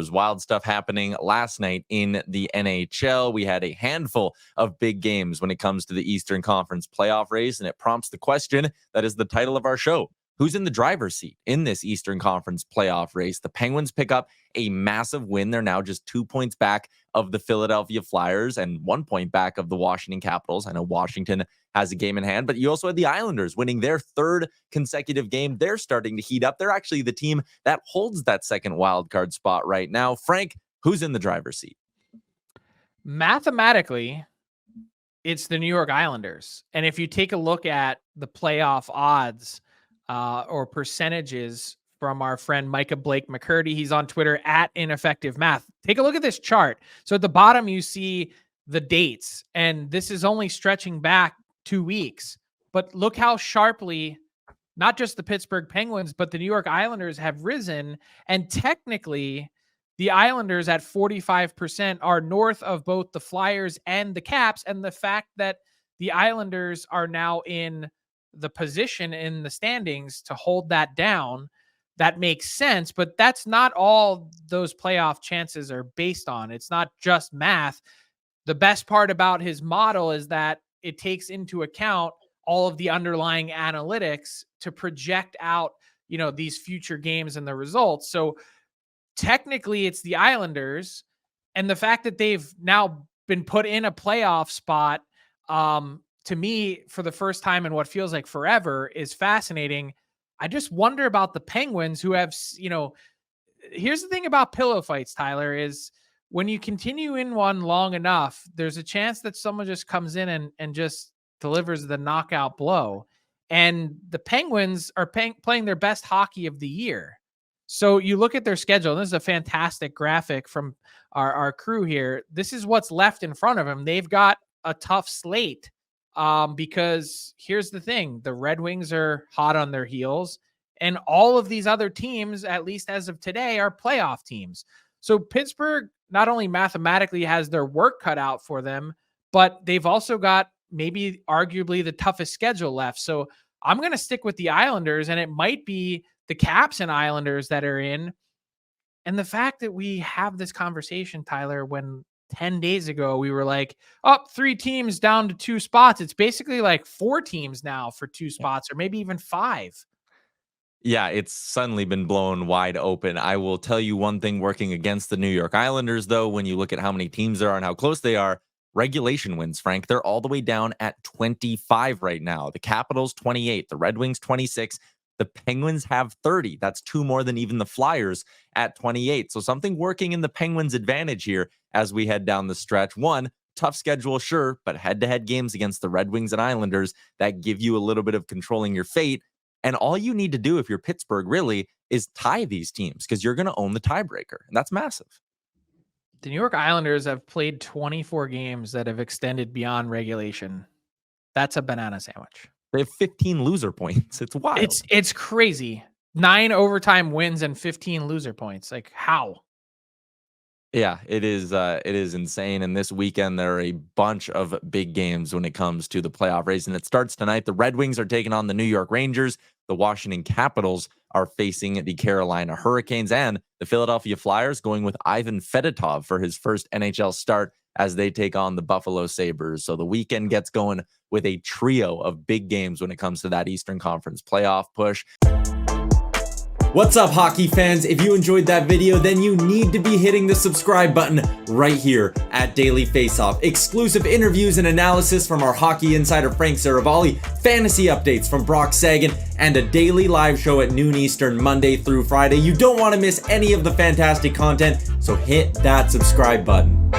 was wild stuff happening last night in the NHL. We had a handful of big games when it comes to the Eastern Conference playoff race, and it prompts the question that is the title of our show. Who's in the driver's seat in this Eastern Conference playoff race? The Penguins pick up a massive win. They're now just 2 points back of the Philadelphia Flyers and 1 point back of the Washington Capitals. I know Washington has a game in hand, but you also had the Islanders winning their third consecutive game. They're starting to heat up. They're actually the team that holds that second wildcard spot right now. Frank, who's in the driver's seat? Mathematically, it's the New York Islanders. And if you take a look at the playoff odds, or percentages from our friend Micah Blake McCurdy. He's on Twitter at Ineffective Math. Take a look at this chart. So at the bottom, you see the dates, and this is only stretching back 2 weeks. But look how sharply, not just the Pittsburgh Penguins, but the New York Islanders have risen. And technically, the Islanders at 45% are north of both the Flyers and the Caps. And the fact that the Islanders are now in the position in the standings to hold that down, that makes sense, but that's not all those playoff chances are based on. It's not just math. The best part about his model is that it takes into account all of the underlying analytics to project out, these future games and the results. So technically it's the Islanders, and the fact that they've now been put in a playoff spot, to me, for the first time in what feels like forever, is fascinating. I just wonder about the Penguins, who have, here's the thing about pillow fights, Tyler, is when you continue in one long enough, there's a chance that someone just comes in and just delivers the knockout blow. And the Penguins are playing their best hockey of the year. So you look at their schedule, and this is a fantastic graphic from our crew here. This is what's left in front of them. They've got a tough slate. Because here's the thing, the Red Wings are hot on their heels, and all of these other teams, at least as of today, are playoff teams. So Pittsburgh not only mathematically has their work cut out for them, but they've also got maybe arguably the toughest schedule left. So I'm going to stick with the Islanders, and it might be the Caps and Islanders that are in. And the fact that we have this conversation, Tyler, when 10 days ago we were like, 3 teams down to 2 spots. It's basically like 4 teams now for 2 spots, or maybe even 5. Yeah, it's suddenly been blown wide open. I will tell you one thing working against the New York Islanders, though, when you look at how many teams there are and how close they are, regulation wins, Frank. They're all the way down at 25 right now. The Capitals, 28. The Red Wings, 26. The Penguins have 30. That's 2 more than even the Flyers at 28. So something working in the Penguins' advantage here as we head down the stretch. One, tough schedule, sure, but head-to-head games against the Red Wings and Islanders that give you a little bit of controlling your fate. And all you need to do if you're Pittsburgh really is tie these teams, because you're going to own the tiebreaker. And that's massive. The New York Islanders have played 24 games that have extended beyond regulation. That's a banana sandwich. They have 15 loser points. It's wild. It's crazy. 9 overtime wins and 15 loser points. Like, how? Yeah, it is insane. And this weekend, there are a bunch of big games when it comes to the playoff race. And it starts tonight. The Red Wings are taking on the New York Rangers. The Washington Capitals are facing the Carolina Hurricanes. And the Philadelphia Flyers going with Ivan Fedotov for his first NHL start as they take on the Buffalo Sabres. So the weekend gets going with a trio of big games when it comes to that Eastern Conference playoff push. What's up, hockey fans? If you enjoyed that video, then you need to be hitting the subscribe button right here at Daily Faceoff. Exclusive interviews and analysis from our hockey insider Frank Seravalli, fantasy updates from Brock Sagan, and a daily live show at noon Eastern, Monday through Friday. You don't want to miss any of the fantastic content, so hit that subscribe button.